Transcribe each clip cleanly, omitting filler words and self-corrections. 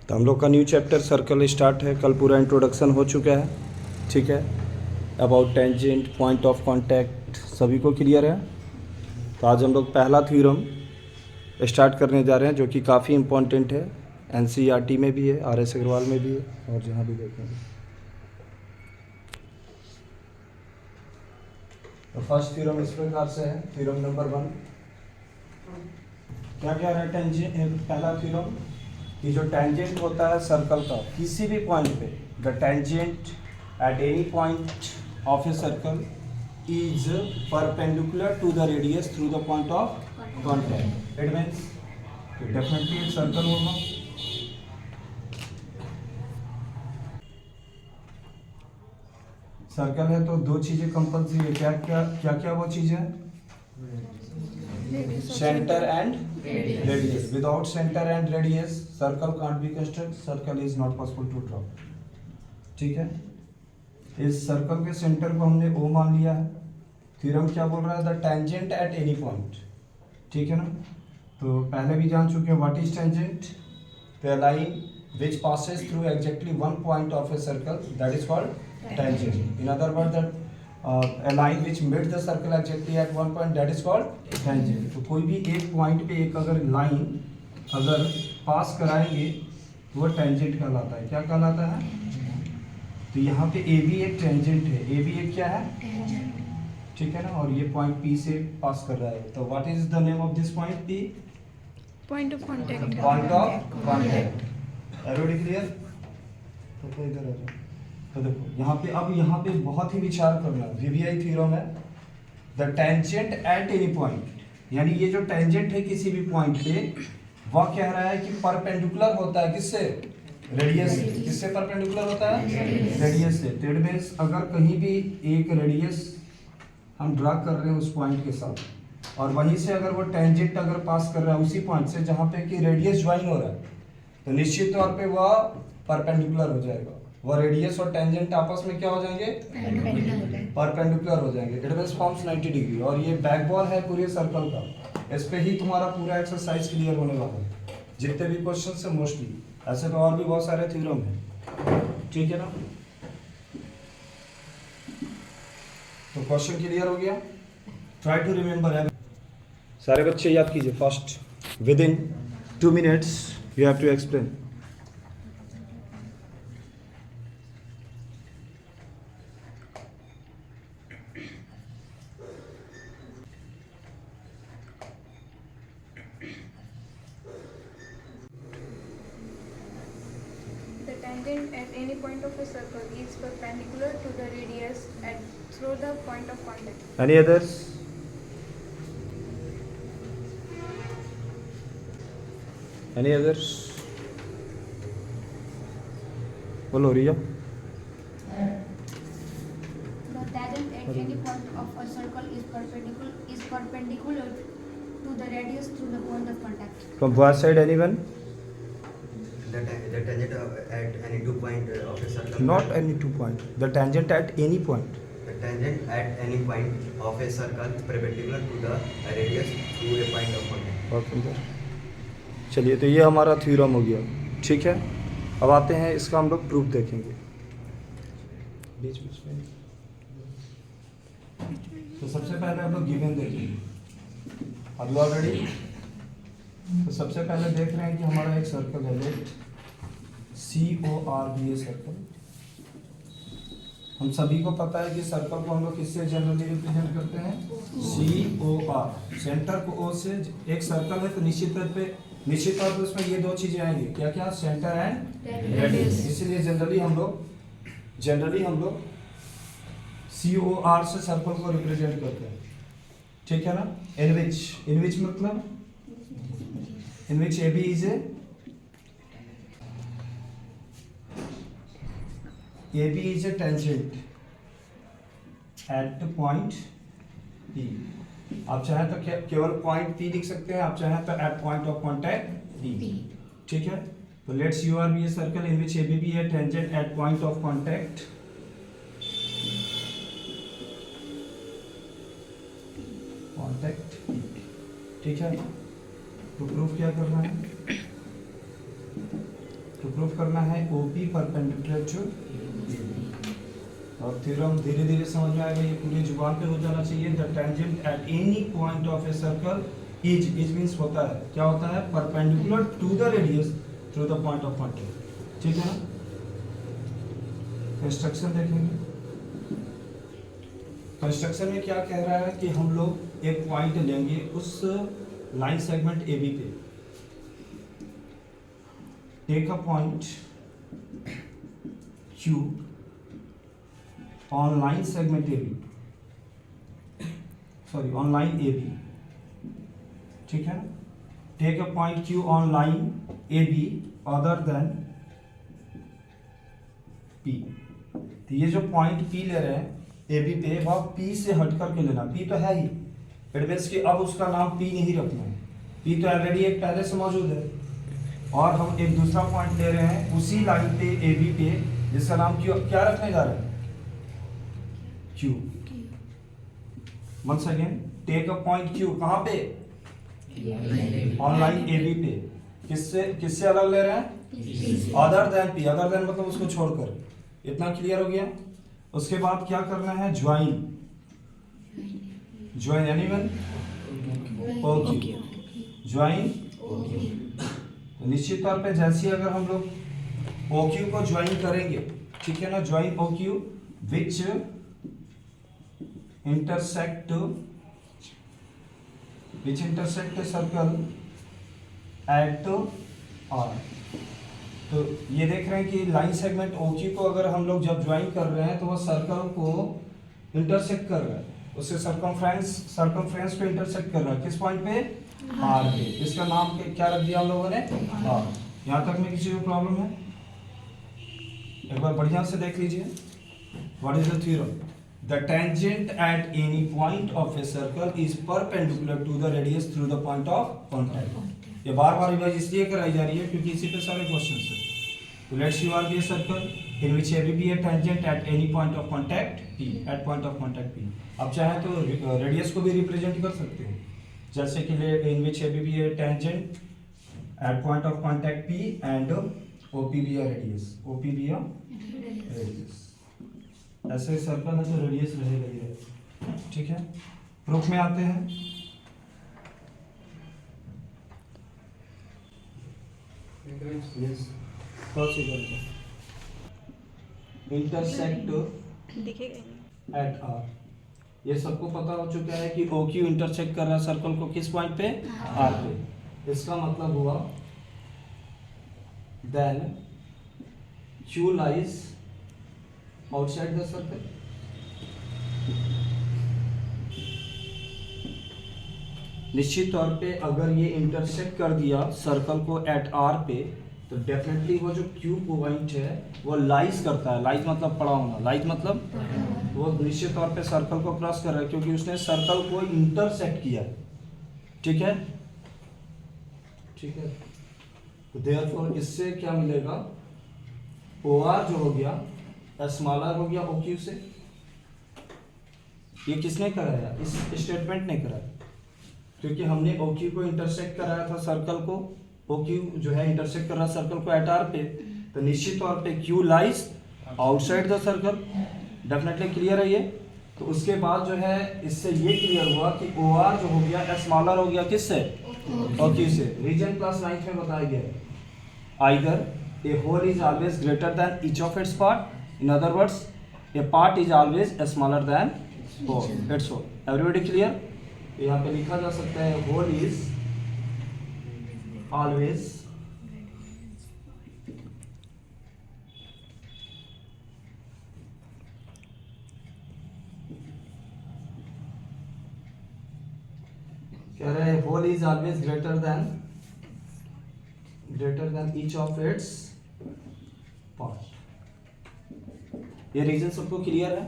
तो हम लोग का न्यू चैप्टर सर्कल स्टार्ट है। कल पूरा इंट्रोडक्शन हो चुका है, ठीक है। About tangent, point of contact सभी को क्लियर है। तो आज हम लोग पहला थ्योरम स्टार्ट करने जा रहे हैं, जो कि काफ़ी इम्पोर्टेंट है। एनसीईआरटी में भी है, आरएस अग्रवाल में भी है, और जहाँ भी देखेंगे। तो फर्स्ट थ्योरम इस प्रकार से है। थ्योरम नंबर 1 क्या क्या है? टेंजेंट। पहला थ्योरम कि जो टेंजेंट होता है सर्कल का किसी भी पॉइंट पे, the tangent at any point of a circle is perpendicular to the radius through the point of contact. It means definitely एक सर्कल होगा, सर्कल है तो दो चीजें कंपल्सरी है। क्या क्या क्या क्या वो चीजें? Centre and radius. Without centre and radius circle can't be construct, circle is not possible to draw. ठीक है, इस सर्कल के सेंटर को हमने O मान लिया है। थ्योरम क्या बोल रहा है? The tangent at any point. ठीक है ना, तो पहले भी जान चुके हैं what is tangent. The line which passes through exactly one point of a circle, that is called tangent. In other words, a line which meets the circle exactly at one point, that is called tangent. तो कोई भी एक point पे एक अगर line अगर पास कराएंगे तो वो टेंजेंट कहलाता है। क्या कहलाता है? तो यहाँ पे ए भी एक टेंजेंट है। ए भी एक क्या है? ठीक है ना, और ये पॉइंट पी से पास कर रहा है। तो what is the name of this point? P, point of contact. Point of contact. Everybody clear? तो इधर आ जाओ। तो देखो यहाँ पे, अब यहाँ पे बहुत ही विचार करना। वीवीआई थ्योरम है the tangent at any point, यानी ये जो टेंजेंट है किसी भी पॉइंट पे, वह कह रहा है कि परपेंडिकुलर होता है किससे? रेडियस से। किससे परपेंडिकुलर होता है? रेडियस से। तो इट मींस अगर कहीं भी एक रेडियस हम ड्रा कर रहे हैं उस पॉइंट के साथ, और वहीं से अगर वो टेंजेंट अगर पास कर रहा है उसी पॉइंट से जहाँ पे कि रेडियस ज्वाइन हो रहा है, तो निश्चित तौर पे वह परपेंडिकुलर हो जाएगा। वह रेडियस और टेंजेंट आपस में क्या हो जाएंगे? परपेंडिकुलर हो जाएंगे। It means forms 90 degree. और ये बैकबोन है पूरे सर्कल का। इस पे ही तुम्हारा पूरा एक्सरसाइज क्लियर होने वाला है, जितने भी क्वेश्चन है मोस्टली। ऐसे तो और भी बहुत सारे थ्योरम है, ठीक है ना। तो क्वेश्चन क्लियर हो गया? Try to remember. सारे बच्चे याद कीजिए। First, within 2 minutes you have to explain. The tangent at any point of a circle is perpendicular to the radius at through the point of contact. Any others? Any others? बोलो रिया। The tangent at any point of a circle is perpendicular to the radius through the point of contact. From what side? Anyone? The tangent at any 2 point of a circle. Not any 2 point. The tangent at any point. The tangent at any point of a circle perpendicular to the radius through a point of contact. और चलिए, तो ये हमारा theorem हो गया, ठीक है। अब आते हैं, इसका हम लोग प्रूफ देखेंगे। बीच बीच में तो सबसे पहले हम लोग गिवन देखेंगे। अब यू ऑलरेडी, तो सबसे पहले देख रहे हैं कि हमारा एक सर्कल है, लेट COR भी है सर्कल। हम सभी को पता है कि सर्कल को हम लोग किससे जनरली रिप्रेजेंट करते हैं? COR। सेंटर को O से, एक सर्कल है तो निश्चित तौर पे उसमें ये दो चीजें आएंगी। क्या क्या? Centre and radius. इसीलिए जनरली हम लोग COR से सर्कल को रिप्रेजेंट करते हैं, ठीक है ना। इन विच मतलब इन विच AB is a tangent at point P। आप चाहें तो केवल पॉइंट P लिख सकते हैं, आप चाहें तो at point of contact D। ठीक है, तो लेट्स COR भी है सर्कल इन विच AB भी है tangent at point of contact ठीक है। तो प्रूफ क्या करना है? तो प्रूफ करना है OP परपेंडिकुलर टू और थ्योरम धीरे धीरे समझ में आएगा, ये पूरी जुबान पे हो जाना चाहिए। The tangent at any point of a circle is means होता है, क्या होता है, perpendicular to the radius through the point of contact. ठीक है ना, कंस्ट्रक्शन देखेंगे। कंस्ट्रक्शन में क्या कह रहा है कि हम लोग एक पॉइंट लेंगे उस लाइन सेगमेंट AB पे, take a point Q on line segment AB, sorry on line AB, ठीक है, take a point Q on line AB other than P। तो ये जो पॉइंट P ले रहे हैं AB पे, वह P से हट करके लेना, P तो है ही, इट मींस कि अब उसका नाम P नहीं रखना है, P तो ऑलरेडी एक पहले से मौजूद है, और हम एक दूसरा पॉइंट ले रहे हैं उसी लाइन पे AB पे, जिसका नाम क्या रखने जा रहे हैं, Q। once again take a point Q, कहाँ पे, ऑन लाइन AB पे, किससे अलग ले रहे हैं, other than P, other than मतलब उसको छोड़कर। इतना क्लियर हो गया। उसके बाद क्या करना है, ज्वाइन एनीवन OQ, ज्वाइन। तो निश्चित तौर पे जैसे अगर हम लोग OQ को ज्वाइन करेंगे, ठीक है ना, ज्वाइन OQ विच intersect सर्कल एट R। तो ये देख रहे हैं कि लाइन सेगमेंट OQ को अगर हम लोग जब ज्वाइन कर रहे हैं तो वह सर्कल को इंटरसेक्ट कर रहा है, उससे सर्कमफ्रेंस पे इंटरसेक्ट कर रहा है, किस पॉइंट पे, R पे। इसका नाम क्या रख दिया हम लोगों ने, R। यहाँ तक में किसी को प्रॉब्लम है, एक बार बढ़िया से देख लीजिए। What is the theorem, the tangent at any point of a circle is perpendicular to the radius through the point of contact. ये बार बार रिवाइज इसलिए कराई जा रही है क्योंकि इसी पे सारे क्वेश्चंस हैं। तो let's you are be a circle in which A B a tangent at any point of contact P, at point of contact P। अब चाहे तो रेडियस को भी रिप्रेजेंट कर सकते हो, जैसे कि in which A B a tangent at point of contact P and OP भी है रेडियस, OP भी है रेडियस। ऐसे सर्कल है तो रेडियस रहेगा ही रहेगा। ठीक है, प्रूफ में आते हैं। इंटरसेक्ट एट R, ये सबको पता हो चुका है कि OQ इंटरसेक्ट कर रहा है सर्कल को किस पॉइंट पे, R पे। इसका मतलब हुआ then Q lies outside the circle। निश्चित तौर पे अगर ये इंटरसेक्ट कर दिया सर्कल को एट R पे, तो डेफिनेटली वो जो Q पॉइंट है वो लाइज करता है, लाइज मतलब पड़ा होना, लाइज मतलब वो निश्चित तौर पे सर्कल को क्रॉस कर रहा है क्योंकि उसने सर्कल को इंटरसेक्ट किया। ठीक है, ठीक है। तो देयरफॉर इससे क्या मिलेगा, OR जो हो गया स्मॉलर हो गया OQ से। ये किसने कराया, इस स्टेटमेंट ने कराया, क्योंकि हमने OQ को इंटरसेक्ट कराया था सर्कल को, OQ जो है इंटरसेक्ट कर रहा सर्कल को एट R पे, तो निश्चित तौर पे Q lies outside the circle. Definitely clear है ये। तो उसके बाद जो है इससे ये क्लियर हुआ कि OR जो हो गया स्मॉलर हो गया किससे, OQ से। रीजन क्लास 9 में बताया गया है, either a whole is always greater than each of its part, in other words a part is always smaller than whole, that's all। everybody clear। यहाँ पे लिखा जा सकता है whole is always कह रहे हैं whole is always greater than each of its part। ये रीजन सबको क्लियर है,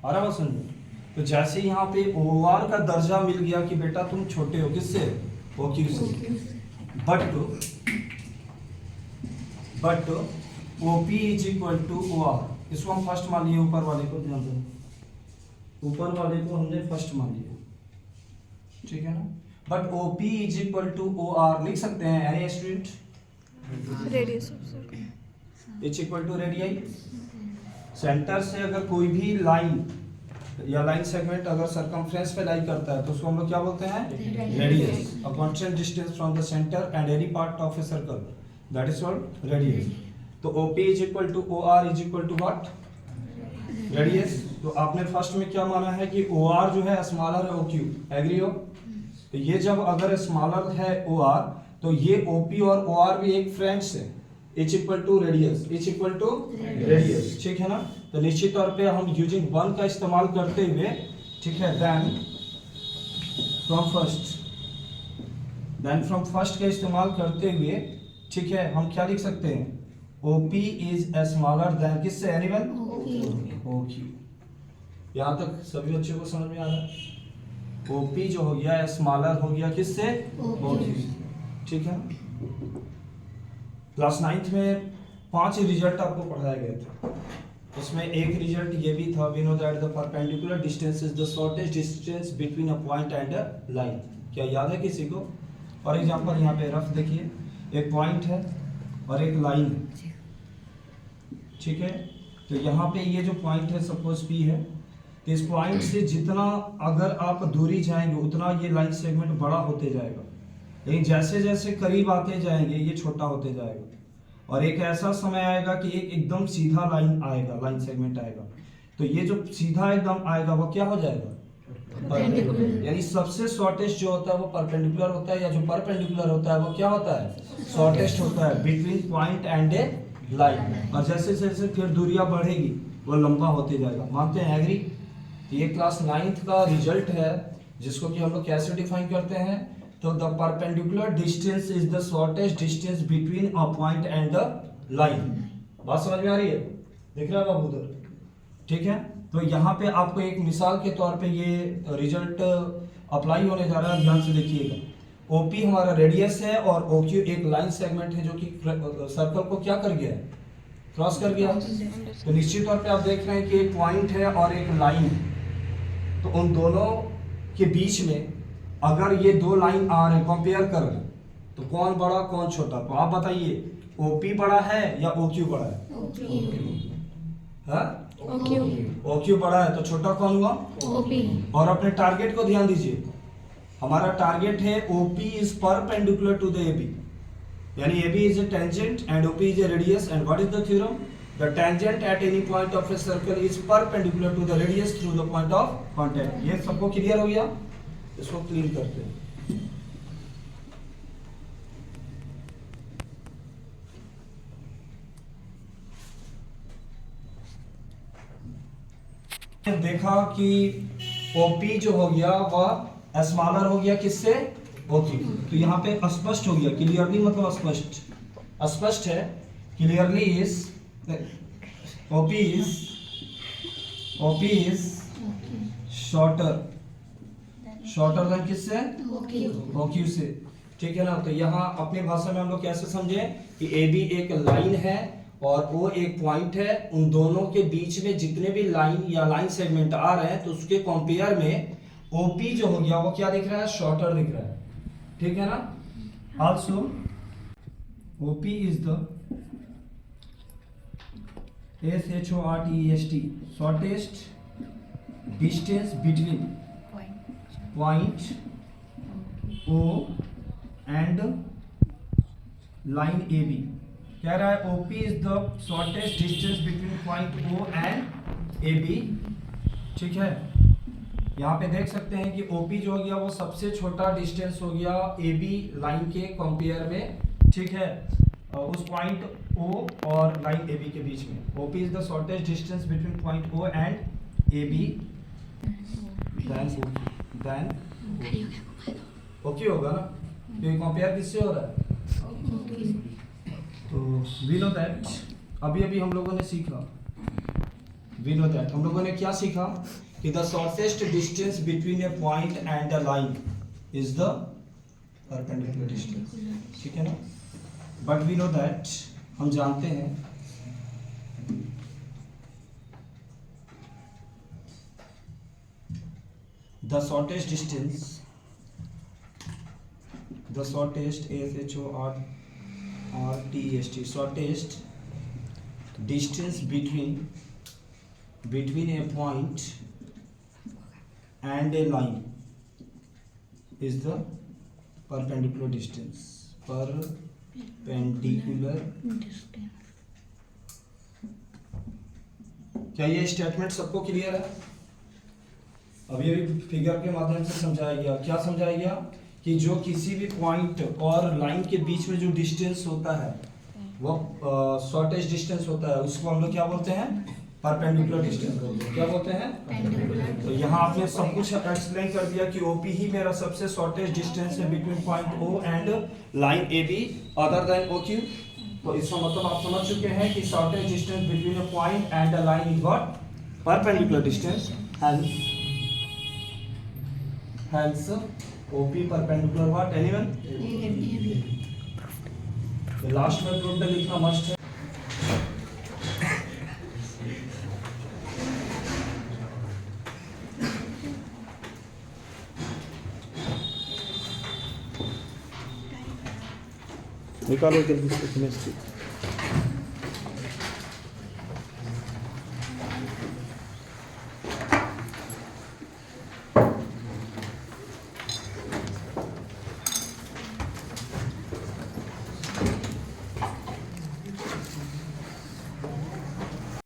आ रहा बात समझ। तो जैसे यहाँ पे OR का दर्जा मिल गया कि बेटा तुम छोटे हो किससे, OQ से, but OP is equal to OR। इसको हम फर्स्ट मान लिए, ऊपर वाले को ध्यान देना, ऊपर वाले को हमने फर्स्ट मान लिया, ठीक है ना। But OP is equal to OR लिख सकते हैं any student, Radius of circle. Is equal to radii. Centre से अगर कोई भी लाइन या लाइन सेगमेंट अगर सरकमफ्रेंस पे लाई करता है तो उसको हम लोग क्या बोलते हैं? Radius. A constant distance from the centre and any part of a circle, that is called radius. तो OP is equal to OR is equal to what? Radius. तो आपने फर्स्ट में क्या माना है कि OR जो है स्मॉलर है OQ, एग्री हो? तो ये जब अगर स्मॉलर है OR तो ये OP और OR भी एक फ्रेंड्स है, is equal to radius, is equal to radius, ठीक है ना? तो निश्चित तौर पे हम यूजिंग 1 का इस्तेमाल करते हुए, ठीक है, देन फ्रॉम फर्स्ट का इस्तेमाल करते हुए, ठीक है, हम क्या लिख सकते हैं? OP इज स्मॉलर देन किससे? एनीवन? OQ। यहाँ तक सभी बच्चों को समझ में आ रहा है? OP जो हो गया स्मॉलर हो गया किससे? OQ, ठीक है। क्लास 9th में 5 रिजल्ट आपको पढ़ाए गए थे। उसमें एक रिजल्ट ये भी था, we know that the perpendicular distance is the shortest distance between a point and a line. क्या याद है किसी को? फॉर एग्जांपल यहाँ पे रफ देखिए, एक पॉइंट है और एक लाइन है, ठीक है। तो यहाँ पे ये जो पॉइंट है सपोज P है, तो इस पॉइंट से जितना अगर आप दूरी जाएंगे उतना ये लाइन सेगमेंट बड़ा होते जाएगा, लेकिन जैसे जैसे करीब आते जाएंगे ये छोटा होते जाएगा, और एक ऐसा समय आएगा कि एक एकदम सीधा लाइन आएगा, लाइन सेगमेंट आएगा। तो ये जो सीधा एकदम आएगा वो क्या हो जाएगा? परपेंडिकुलर। यानी सबसे शॉर्टेस्ट जो होता है वो परपेंडिकुलर होता है, या जो परपेंडिकुलर होता है वो क्या होता है? शॉर्टेस्ट होता है between point and A line. और जैसे जैसे फिर दूरियां बढ़ेगी वो लंबा होते जाएगा। मानते हैं? एग्री? ये क्लास 9th का रिजल्ट है, जिसको कि हम लोग कैसे डिफाइन करते हैं? तो the perpendicular distance is the shortest distance between a point and the line. बात समझ में आ रही है? दिख रहा है बाबू उधर? ठीक है। तो यहाँ पे आपको एक मिसाल के तौर पे ये रिजल्ट अप्लाई होने जा रहा है, ध्यान से देखिएगा। OP हमारा रेडियस है और OQ एक लाइन सेगमेंट है जो कि सर्कल को क्या कर गया है? क्रॉस कर गया। तो निश्चित तौर पे आप देख रहे हैं कि एक पॉइंट है और एक लाइन है, तो उन दोनों के बीच में अगर ये दो लाइन आ रहे हैं, कंपेयर कर रहे हैं, तो कौन बड़ा कौन छोटा? तो आप बताइए, OP बड़ा है या OQ बड़ा है? OQ बड़ा है, तो छोटा कौन हुआ? OP। और अपने टारगेट को ध्यान दीजिए, हमारा टारगेट है OP is perpendicular to the AB, यानी AB इज a tangent and OP is a radius, and what is the theorem? The tangent at any point of a circle is perpendicular to the radius through the point of contact। ये सबको clear हो गया? इसको clean करते हैं। देखा कि OP जो हो गया वह स्मॉलर हो गया किससे? OQ। तो यहाँ पे स्पष्ट हो गया, क्लियरली मतलब स्पष्ट, स्पष्ट है, clearly is OP is shorter than किससे? OQ से, ठीक है ना। तो यहाँ अपनी भाषा में हम लोग कैसे समझे कि AB एक लाइन है और वो एक पॉइंट है, उन दोनों के बीच में जितने भी लाइन या लाइन सेगमेंट आ रहे हैं तो उसके कंपेयर में OP जो हो गया वो क्या दिख रहा है? शॉर्टर दिख रहा है, ठीक है ना। Also OP is the SHORTEST shortest distance between point O and line AB। कह रहा है OP is the shortest distance between point O and AB, ठीक है। यहाँ पे देख सकते हैं कि OP जो हो गया वो सबसे छोटा डिस्टेंस हो गया AB लाइन के कंपेयर में, ठीक है, उस पॉइंट O और लाइन AB के बीच में। OP is the shortest distance between point O and AB, then OQ होगा ना, तो कंपेयर किससे हो रहा है? तो वी नो दैट अभी हम लोगों ने सीखा, वी नो दैट हम लोगों ने क्या सीखा कि the shortest distance between A point and a line is the perpendicular distance, ठीक है ना। बट वी नो दैट हम जानते हैं the shortest distance, the shortest RTST, shortest distance between a point and a line is the perpendicular distance. Perpendicular. क्या ये statement सबको clear है? अब ये भी फिगर के माध्यम से समझाया गया. क्या समझाया गया? कि जो किसी भी पॉइंट और लाइन के बीच में जो डिस्टेंस होता है वो शॉर्टेस्ट डिस्टेंस होता है, उसको हम लोग क्या बोलते हैं? परपेंडिकुलर डिस्टेंस बोलते हैं. क्या बोलते हैं? तो यहाँ आपने सब कुछ एक्सप्लेन कर दिया कि OP ही मेरा सबसे शॉर्टेस्ट डिस्टेंस है between point O and line AB other than OQ. तो इसका मतलब आप समझ चुके हैं कि shortest distance between a point and a line is what? Perpendicular distance. Hence OP perpendicular what? Anyone? The last में प्रूफ पे लिखना मस्ट है. निकालो जल्दी से केमिस्ट्री.